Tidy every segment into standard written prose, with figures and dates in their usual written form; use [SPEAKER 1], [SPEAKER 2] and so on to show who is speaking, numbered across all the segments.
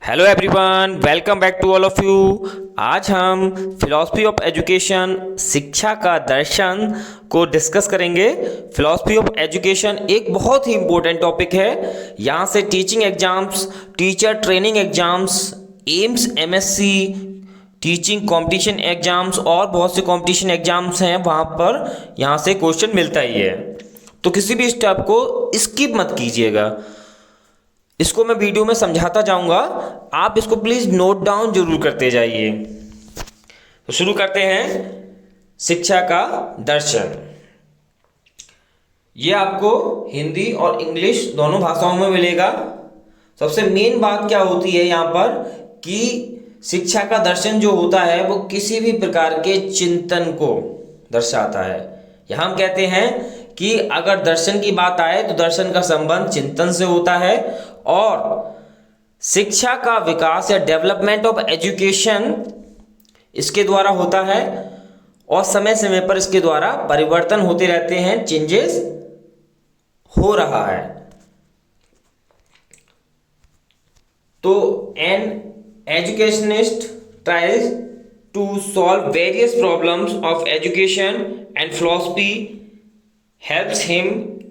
[SPEAKER 1] Hello everyone, welcome back to all of you. आज हम philosophy of education, शिक्षा का दर्शन को डिस्कस करेंगे। फिलॉसफी ऑफ एजुकेशन एक बहुत ही इम्पोर्टेंट टॉपिक है। यहाँ से teaching exams, teacher training exams, AIIMS MSc, teaching competition exams और बहुत से कंपटीशन एग्जाम्स हैं, वहाँ पर यहाँ से क्वेश्चन मिलता ही है। तो किसी भी स्टेप को स्किप मत कीजिएगा। इसको मैं वीडियो में समझाता जाऊंगा, आप इसको प्लीज नोट डाउन जरूर करते जाइए। तो शुरू करते हैं। शिक्षा का दर्शन, ये आपको हिंदी और इंग्लिश दोनों भाषाओं में मिलेगा। सबसे मेन बात क्या होती है यहाँ पर कि शिक्षा का दर्शन जो होता है वो किसी भी प्रकार के चिंतन को दर्शाता है। यहाँ हम कहते हैं कि अगर दर्शन की बात आए तो दर्शन का संबंध चिंतन से होता है, और शिक्षा का विकास या डेवलपमेंट ऑफ एजुकेशन इसके द्वारा होता है, और समय समय पर इसके द्वारा परिवर्तन होते रहते हैं, चेंजेस हो रहा है। तो an educationist tries to solve various problems of education and philosophy helps him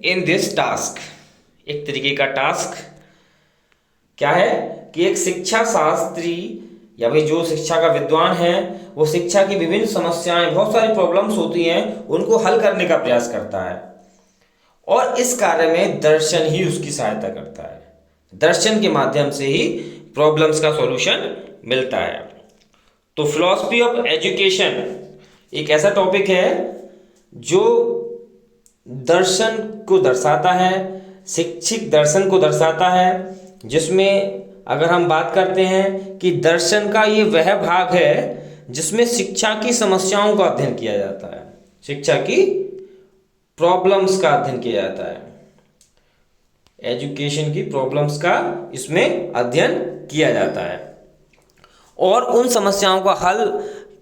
[SPEAKER 1] in this task. एक तरीके का टास्क क्या है कि एक शिक्षा शास्त्री या भाई जो शिक्षा का विद्वान है वो शिक्षा की विभिन्न समस्याएं, बहुत सारी प्रॉब्लम्स होती हैं, उनको हल करने का प्रयास करता है, और इस कार्य में दर्शन ही उसकी सहायता करता है। दर्शन के माध्यम से ही प्रॉब्लम्स का सॉल्यूशन मिलता है। तो फिलॉसफी ऑफ एजुकेशन एक ऐसा टॉपिक है जो दर्शन को दर्शाता है, शिक्षित दर्शन को दर्शाता है, जिसमें अगर हम बात करते हैं कि दर्शन का ये वह भाग है जिसमें शिक्षा की समस्याओं का अध्ययन किया जाता है, शिक्षा की प्रॉब्लम्स का अध्ययन किया जाता है, एजुकेशन की प्रॉब्लम्स का इसमें अध्ययन किया जाता है, और उन समस्याओं का हल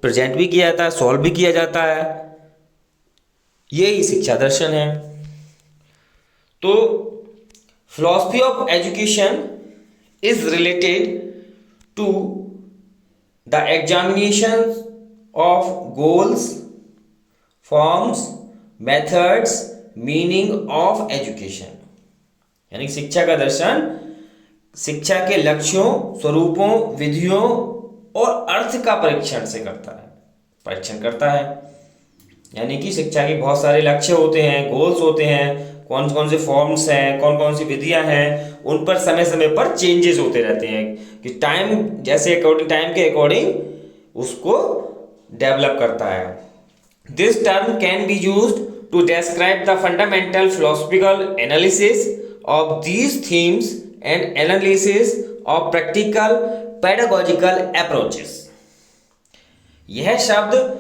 [SPEAKER 1] प्रेजेंट भी किया जाता है, सॉल्व भी किया जाता है। यही शिक्षा दर्शन है। तो philosophy of education is related to the examination of goals, forms, methods, meaning of education। यानी शिक्षा का दर्शन शिक्षा के लक्ष्यों, स्वरूपों, विधियों और अर्थ का परीक्षण करता है। यानी कि शिक्षा के बहुत सारे लक्ष्य होते हैं, गोल्स होते हैं, कौन कौन से फॉर्म्स हैं, कौन कौन सी विधियां हैं, उन पर समय समय पर चेंजेस होते रहते हैं कि टाइम जैसे टाइम के अकॉर्डिंग उसको डेवलप करता है। This term can be used to describe the fundamental philosophical analysis of these themes and analysis of practical pedagogical approaches. यह शब्द,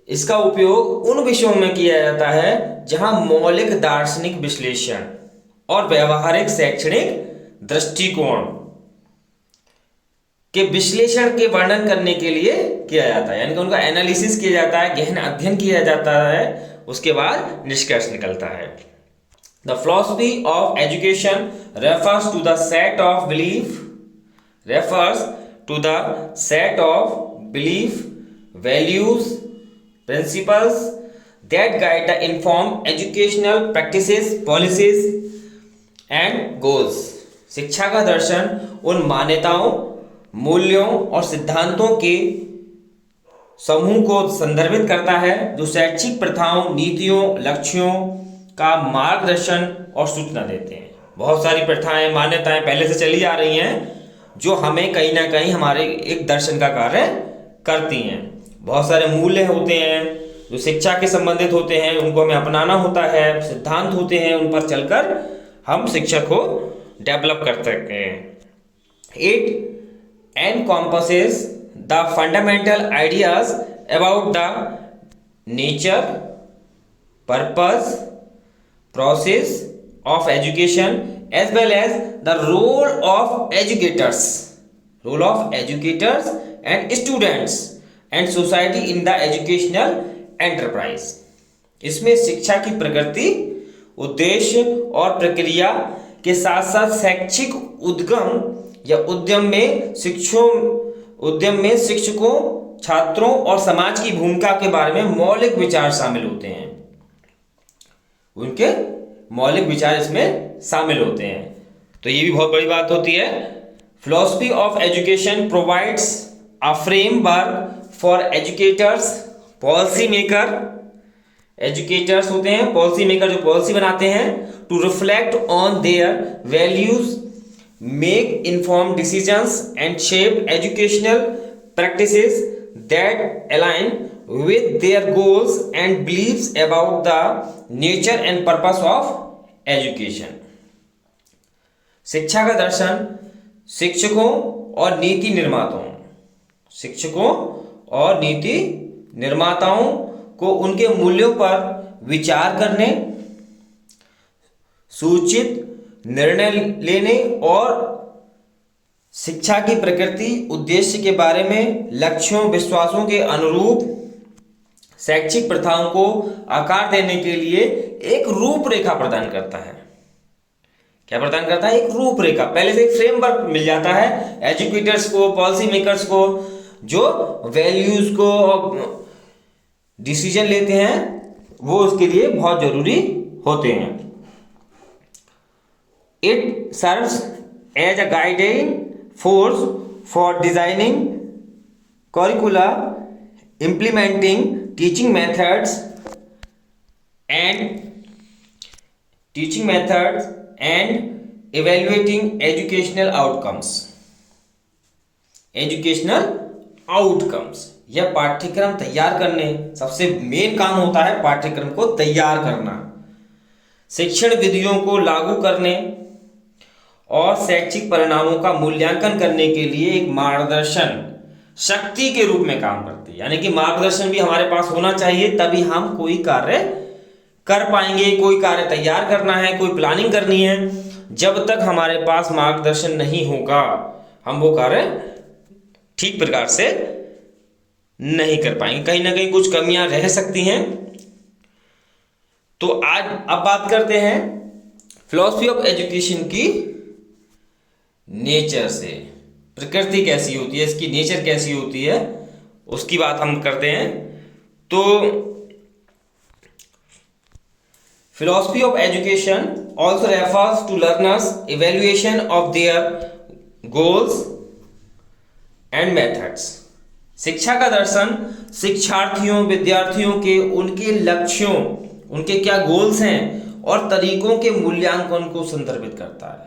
[SPEAKER 1] इसका उपयोग उन विषयों में किया जाता है जहां मौलिक दार्शनिक विश्लेषण और व्यवहारिक शैक्षणिक दृष्टिकोण के विश्लेषण के वर्णन करने के लिए किया जाता है। यानी कि उनका एनालिसिस किया जाता है, गहन अध्ययन किया जाता है, उसके बाद निष्कर्ष निकलता है। The philosophy of education refers to the set of belief values principles that guide the informed educational practices, policies and goals। शिक्षा का दर्शन उन मान्यताओं, मूल्यों और सिद्धांतों के समूह को संदर्भित करता है जो शैक्षिक प्रथाओं, नीतियों, लक्ष्यों का मार्गदर्शन और सूचना देते हैं। बहुत सारी प्रथाएं, मान्यताएं पहले से चली आ रही हैं जो हमें कहीं ना कहीं हमारे एक दर्शन का कार्य करती हैं। बहुत सारे मूल्य होते हैं जो शिक्षा के संबंधित होते हैं, उनको हमें अपनाना होता है, सिद्धांत होते हैं, उन पर चलकर हम शिक्षा को डेवलप कर सकते हैं। It encompasses the fundamental ideas about the nature, purpose, process of education as well as the role of educators and students and society in the educational enterprise. इसमें शिक्षा की प्रकृति, उद्देश्य और प्रक्रिया के साथ साथ शैक्षिक उद्गम या उद्यम में शिक्षकों, छात्रों और समाज की भूमिका के बारे में मौलिक विचार शामिल होते हैं। उनके मौलिक विचार इसमें शामिल होते हैं। तो ये भी बहुत बड़ी बात होती है। Philosophy of education provides a framework for educators, policy maker, educators होते हैं पॉलिसी मेकर जो पॉलिसी बनाते हैं, to reflect on their values, make informed decisions and shape educational practices that align with their goals and beliefs about the nature and purpose of education। शिक्षा का दर्शन शिक्षकों और नीति निर्माताओं को उनके मूल्यों पर विचार करने, सूचित निर्णय लेने और शिक्षा की प्रकृति, उद्देश्य के बारे में, लक्ष्यों, विश्वासों के अनुरूप शैक्षिक प्रथाओं को आकार देने के लिए एक रूपरेखा प्रदान करता है। क्या प्रदान करता है? एक रूपरेखा। पहले से एक फ्रेमवर्क मिल जाता है एजुकेटर्स को, पॉलिसी मेकर्स को, जो वैल्यूज को डिसीजन लेते हैं वो उसके लिए बहुत जरूरी होते हैं। It serves as a guiding force for designing curricula, implementing teaching methods and evaluating educational outcomes। यह पाठ्यक्रम तैयार करने, सबसे मेन काम होता है पाठ्यक्रम को तैयार करना, शिक्षण विधियों को लागू करने और शैक्षिक परिणामों का मूल्यांकन करने के लिए एक मार्गदर्शन शक्ति के रूप में काम करती है। यानी कि मार्गदर्शन भी हमारे पास होना चाहिए, तभी हम कोई कार्य कर पाएंगे। कोई कार्य तैयार करना है, कोई प्लानिंग करनी है, जब तक हमारे पास मार्गदर्शन नहीं होगा हम वो कार्य ठीक प्रकार से नहीं कर पाएंगे। कहीं ना कहीं कुछ कमियां रह सकती हैं। तो अब बात करते हैं फिलॉसफी ऑफ एजुकेशन की नेचर से। प्रकृति कैसी होती है, इसकी नेचर कैसी होती है, उसकी बात हम करते हैं। तो philosophy of education also refers to learners evaluation of their goals and methods. शिक्षा का दर्शन शिक्षार्थियों, विद्यार्थियों के उनके लक्ष्यों, उनके क्या गोल्स हैं और तरीकों के मूल्यांकन को संदर्भित करता है।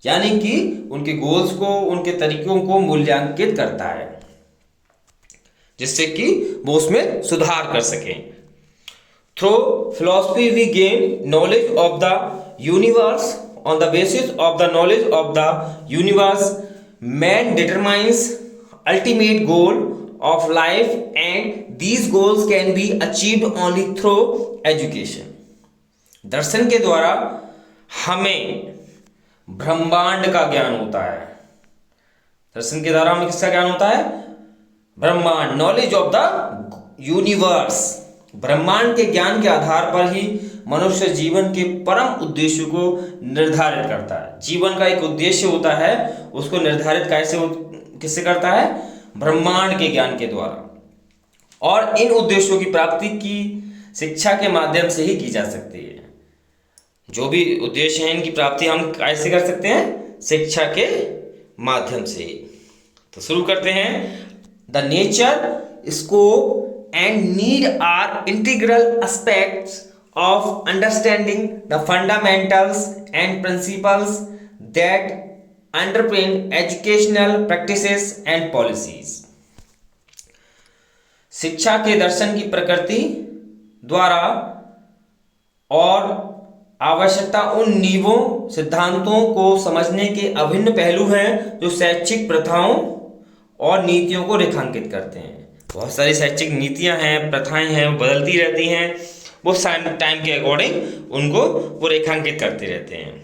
[SPEAKER 1] यानी कि उनके गोल्स को, उनके तरीकों को मूल्यांकित करता है, जिससे कि वो उसमें सुधार कर सकें। Through philosophy we gain knowledge of the universe. On the basis of the knowledge of the universe man determines ultimate goal of life and these goals can be achieved only through education. दर्शन के द्वारा हमें ब्रह्मांड का ज्ञान होता है। दर्शन के द्वारा हमें किसका ज्ञान होता है? ब्रह्मांड, नॉलेज ऑफ द यूनिवर्स। ब्रह्मांड के ज्ञान के आधार पर ही मनुष्य जीवन के परम उद्देश्य को निर्धारित करता है। जीवन का एक उद्देश्य होता है, उसको निर्धारित किससे करता है? ब्रह्मांड के ज्ञान के द्वारा। और इन उद्देश्यों की प्राप्ति की शिक्षा के माध्यम से ही की जा सकती है। जो भी उद्देश्य है इनकी प्राप्ति हम कैसे कर सकते हैं? शिक्षा के माध्यम से। तो शुरू करते हैं। The nature, scope and need are integral aspects of understanding the fundamentals and principles that underpin educational practices and policies. शिक्षा के दर्शन की प्रकृति द्वारा और आवश्यकता उन नींवों, सिद्धांतों को समझने के अभिन्न पहलू हैं जो शैक्षिक प्रथाओं और नीतियों को रेखांकित करते हैं। बहुत सारी शैक्षिक नीतियां हैं, प्रथाएं हैं, वो बदलती रहती हैं, वो टाइम के अकॉर्डिंग उनको वो रेखांकित करते रहते हैं।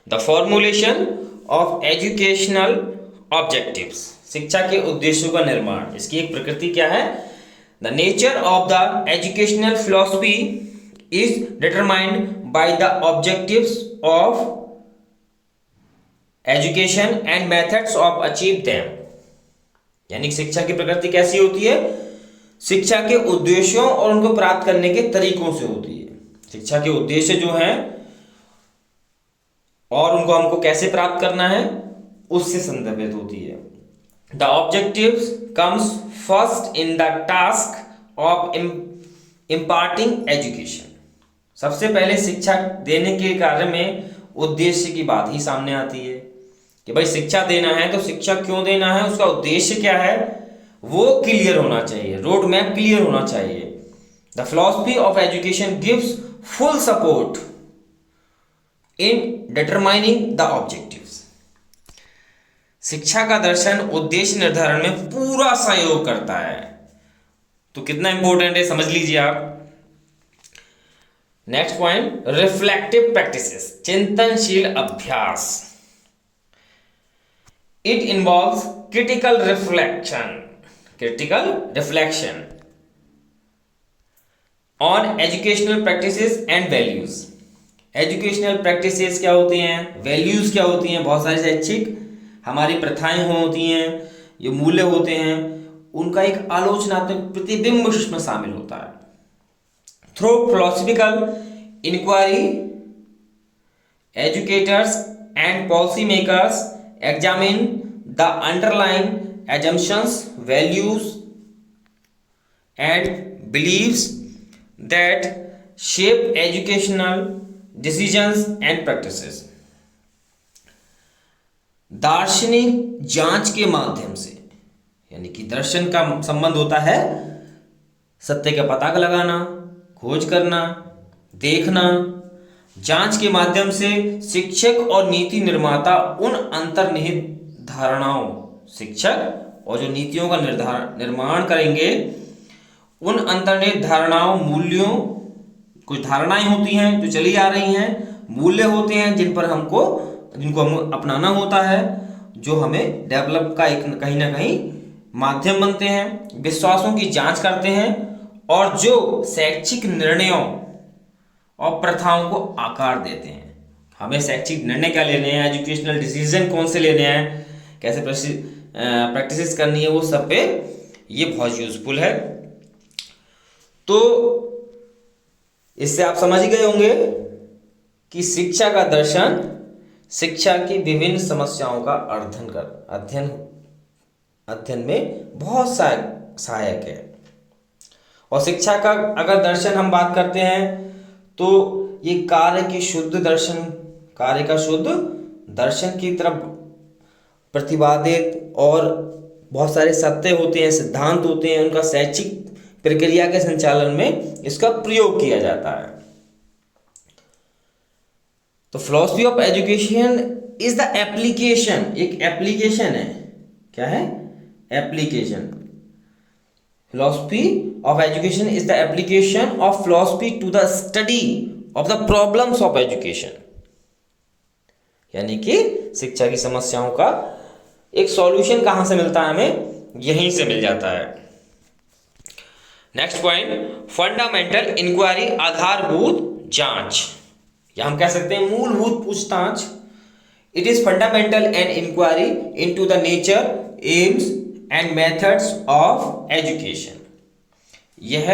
[SPEAKER 1] The formulation of educational objectives, शिक्षा के उद्देश्यों का निर्माण। इसकी एक प्रकृति क्या है? The nature of the educational philosophy is determined by the objectives of education and methods of achieve them. यानी शिक्षा की प्रकृति कैसी होती है? शिक्षा के उद्देश्यों और उनको प्राप्त करने के तरीकों से होती है। शिक्षा के उद्देश्य जो हैं और उनको हमको कैसे प्राप्त करना है उससे संदर्भित होती है। The objectives comes first in the task of imparting education. सबसे पहले शिक्षा देने के कार्य में उद्देश्य की बात ही सामने आती है कि भाई शिक्षा देना है तो शिक्षा क्यों देना है, उसका उद्देश्य क्या है, वो क्लियर होना चाहिए, रोड मैप क्लियर होना चाहिए। The philosophy of education gives full support in determining the objectives. शिक्षा का दर्शन उद्देश्य निर्धारण में पूरा सहयोग करता है। तो कितना इंपॉर्टेंट है समझ लीजिए आप। नेक्स्ट पॉइंट, रिफ्लेक्टिव प्रैक्टिसेस, चिंतनशील अभ्यास। It involves critical reflection on educational practices and values. Educational practices क्या होती हैं, वैल्यूज क्या होती हैं, बहुत सारी शैक्षिक हमारी प्रथाएं होती हैं, ये मूल्य होते हैं, उनका एक आलोचनात्मक प्रतिबिंब उसमें शामिल होता है। Through philosophical inquiry educators and policy makers examine the underlying assumptions, values and beliefs that shape educational decisions and practices। दार्शनिक जांच के माध्यम से, यानी कि दर्शन का संबंध होता है सत्य का पता लगाना, खोज करना, देखना। जांच के माध्यम से शिक्षक और नीति निर्माता उन अंतर्निहित धारणाओं, शिक्षक और जो नीतियों का निर्माण करेंगे उन अंतर्निहित धारणाओं, मूल्यों, कुछ धारणाएं होती हैं जो चली आ रही हैं, मूल्य होते हैं जिनको हम अपनाना होता है, जो हमें डेवलप का एक कहीं ना कहीं माध्यम बनते हैं। विश्वासों की जांच करते हैं और जो शैक्षिक निर्णयों और प्रथाओं को आकार देते हैं। हमें शैक्षिक निर्णय क्या लेने हैं, एजुकेशनल डिसीजन कौन से लेने हैं, कैसे प्रैक्टिसेस करनी है, वो सब पे ये बहुत यूजफुल है। तो इससे आप समझ गए होंगे कि शिक्षा का दर्शन शिक्षा की विभिन्न समस्याओं का अध्ययन में बहुत सहायक है। और शिक्षा का अगर दर्शन हम बात करते हैं तो ये कार्य का शुद्ध दर्शन की तरफ प्रतिपादित, और बहुत सारे सत्य होते हैं, सिद्धांत होते हैं, उनका शैक्षिक प्रक्रिया के संचालन में इसका प्रयोग किया जाता है। तो philosophy of education is the application, एक एप्लीकेशन है। क्या है? Application. Philosophy of education is the application of philosophy to the study of the problems of education। यानी कि शिक्षा की समस्याओं का एक सॉल्यूशन कहां से मिलता है, हमें यहीं से मिल जाता है। नेक्स्ट पॉइंट, फंडामेंटल इंक्वायरी, आधारभूत जांच, या हम कह सकते हैं मूलभूत पूछताछ। It is fundamental and inquiry into the nature, aims and methods of education. यह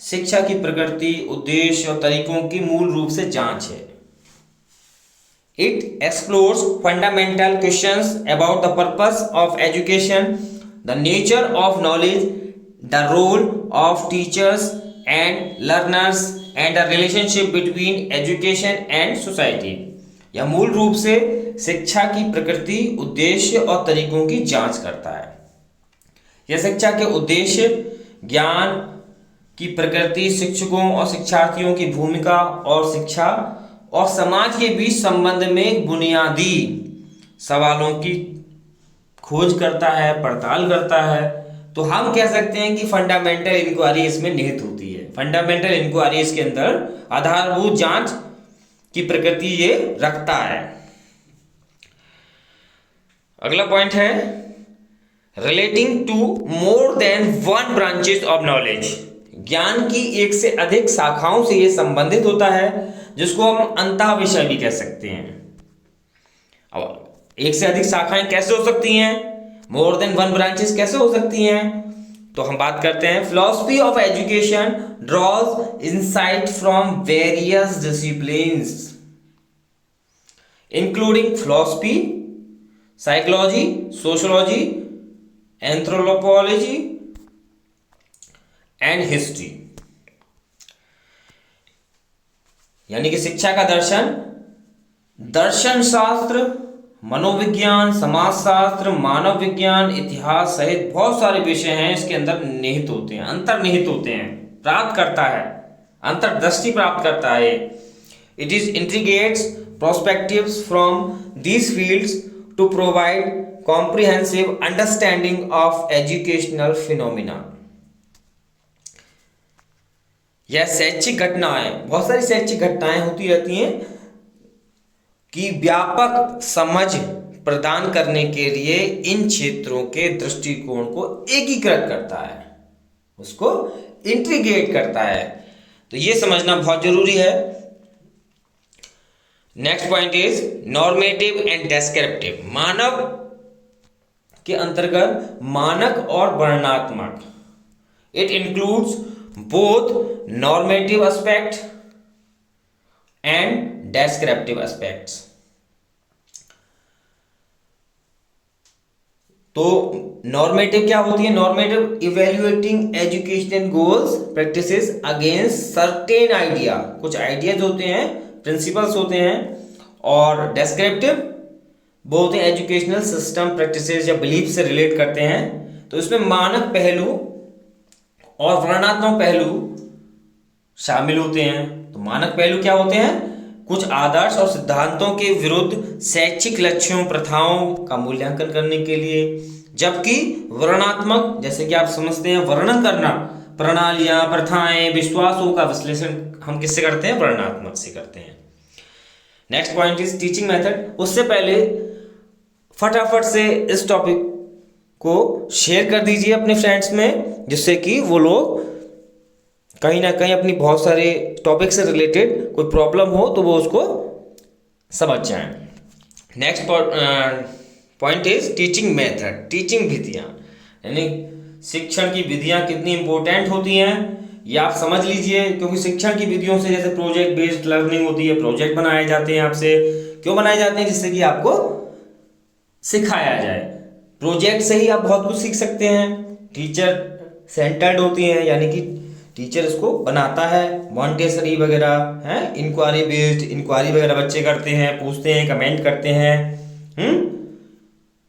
[SPEAKER 1] शिक्षा की प्रकृति, उद्देश्य और तरीकों की मूल रूप से जांच है। It explores fundamental questions about the purpose of education, the nature of knowledge, the role of teachers and learners and the relationship between education and society. यह मूल रूप से शिक्षा की प्रकृति, उद्देश्य और तरीकों की जांच करता है। यह शिक्षा के उद्देश्य, ज्ञान की प्रकृति, शिक्षकों और शिक्षार्थियों की भूमिका और शिक्षा और समाज के बीच संबंध में बुनियादी सवालों की खोज करता है, पड़ताल करता है। तो हम कह सकते हैं कि फंडामेंटल इंक्वायरी इसमें निहित होती है। फंडामेंटल इंक्वायरी इसके अंदर आधारभूत जांच की प्रकृति ये रखता है। अगला पॉइंट है relating to more than one branches of knowledge. ज्ञान की एक से अधिक शाखाओं से यह संबंधित होता है, जिसको हम अंतः विषय भी कह सकते हैं। अब एक से अधिक शाखाएं कैसे हो सकती हैं, मोर देन वन ब्रांचेस कैसे हो सकती हैं? तो हम बात करते हैं philosophy of education draws insight from various disciplines including philosophy, psychology, sociology, anthropology and history. यानी कि शिक्षा का दर्शन दर्शन शास्त्र, मनोविज्ञान, समाजशास्त्र, मानव विज्ञान, इतिहास सहित बहुत सारे विषय हैं इसके अंदर निहित होते हैं, अंतर्निहित होते हैं, प्राप्त करता है, अंतर्दृष्टि प्राप्त करता है। It is integrates perspectives from these fields to provide comprehensive understanding of educational phenomena. यह शैक्षिक घटनाएं, बहुत सारी शैक्षिक घटनाएं होती रहती हैं कि व्यापक समझ प्रदान करने के लिए इन क्षेत्रों के दृष्टिकोण को एकीकृत करता है, उसको इंटीग्रेट करता है। तो ये समझना बहुत जरूरी है। Next point is normative and descriptive. मानव के अंतर्गत मानक और वर्णनात्मक। It includes both normative aspect and descriptive aspects. तो नॉर्मेटिव क्या होती है? Normative evaluating educational goals practices against certain idea, कुछ आइडियाज होते हैं, प्रिंसिपल्स होते हैं। और डेस्क्रिप्टिव वो होते हैं एजुकेशनल सिस्टम प्रैक्टिसेस या बिलीफ से रिलेट करते हैं। तो इसमें मानक पहलू और वर्णनात्मक पहलू शामिल होते हैं। तो मानक पहलू क्या होते हैं? कुछ आदर्श और सिद्धांतों के विरुद्ध शैक्षिक लक्ष्यों, प्रथाओं का मूल्यांकन करने के लिए। जबकि वर्णनात्मक, जैसे कि आप समझते हैं, वर्णन करना, प्रणालियां, प्रथाएं, विश्वासों का विश्लेषण हम किससे करते हैं? वर्णनात्मक से करते हैं। Next point is teaching method. उससे पहले फटाफट से इस टॉपिक को शेयर कर दीजिए अपने फ्रेंड्स में, जिससे कि वो लोग कहीं ना कहीं अपनी बहुत सारे टॉपिक से रिलेटेड कोई प्रॉब्लम हो तो वो उसको समझ जाएं। Next point is teaching method, teaching विधियाँ, यानी शिक्षण की विधियाँ कितनी इंपॉर्टेंट होती हैं ये आप समझ लीजिए। क्योंकि शिक्षण की विधियों से, जैसे प्रोजेक्ट बेस्ड लर्निंग होती है, प्रोजेक्ट बनाए जाते हैं आपसे। क्यों बनाए जाते हैं? जिससे कि आपको सिखाया जाए। प्रोजेक्ट से ही आप बहुत कुछ सीख सकते हैं। टीचर सेंटर्ड होती हैं, यानी कि टीचर इसको बनाता है। मॉन्टेसरी वगैरह है, इंक्वायरी बेस्ड, इंक्वायरी वगैरह बच्चे करते हैं, पूछते हैं, कमेंट करते हैं।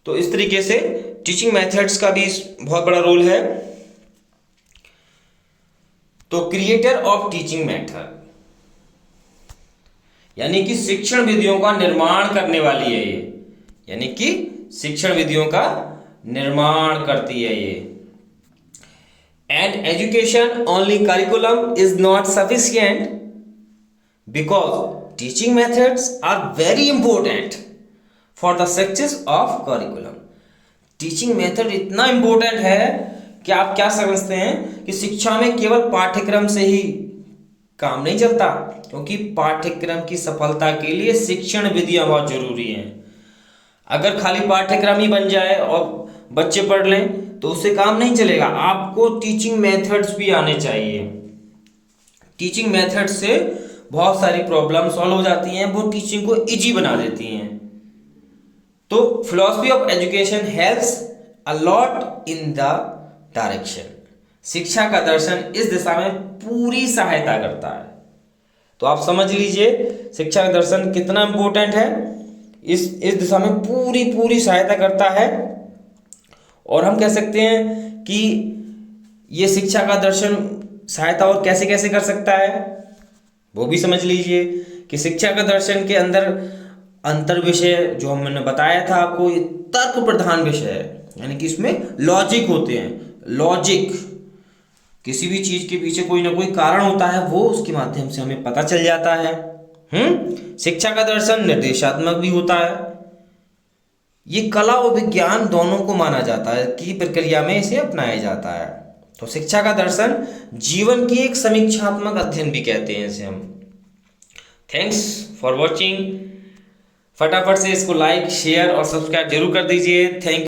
[SPEAKER 1] तो इस तरीके से टीचिंग मेथड्स का भी बहुत बड़ा रोल है। तो क्रिएटर ऑफ टीचिंग मेथड, यानी कि शिक्षण विधियों का निर्माण करने वाली है ये, यानी कि शिक्षण विधियों का निर्माण करती है ये। And education only curriculum is not sufficient because teaching methods are very important for the success of curriculum. Teaching method इतना important है कि आप क्या समझते हैं कि शिक्षा में केवल पाठ्यक्रम से ही काम नहीं चलता, क्योंकि पाठ्यक्रम की सफलता के लिए शिक्षण विधियां बहुत जरूरी हैं। अगर खाली पाठ्यक्रम ही बन जाए और बच्चे पढ़ लें तो उससे काम नहीं चलेगा। आपको टीचिंग मेथड्स भी आने चाहिए। टीचिंग मेथड से बहुत सारी प्रॉब्लम सॉल्व हो जाती हैं, वो टीचिंग को इजी बना देती हैं। तो philosophy of education helps a lot in the direction. शिक्षा का दर्शन इस दिशा में पूरी सहायता करता है। तो आप समझ लीजिए शिक्षा का दर्शन कितना इंपॉर्टेंट है, इस दिशा में पूरी सहायता करता है। और हम कह सकते हैं कि ये शिक्षा का दर्शन सहायता और कैसे कैसे कर सकता है वो भी समझ लीजिए कि शिक्षा का दर्शन के अंदर अंतर विषय जो हमने बताया था आपको, ये तर्क प्रधान विषय है, यानी कि इसमें लॉजिक होते हैं। लॉजिक, किसी भी चीज के पीछे कोई ना कोई कारण होता है, वो उसके माध्यम से हमें पता चल जाता है। शिक्षा का दर्शन निर्देशात्मक भी होता है। ये कला और विज्ञान दोनों को माना जाता है कि प्रक्रिया में इसे अपनाया जाता है। तो शिक्षा का दर्शन जीवन की एक समीक्षात्मक अध्ययन भी कहते हैं इसे हम। Thanks for watching. फटाफट से इसको लाइक शेयर और सब्सक्राइब जरूर कर दीजिए। थैंक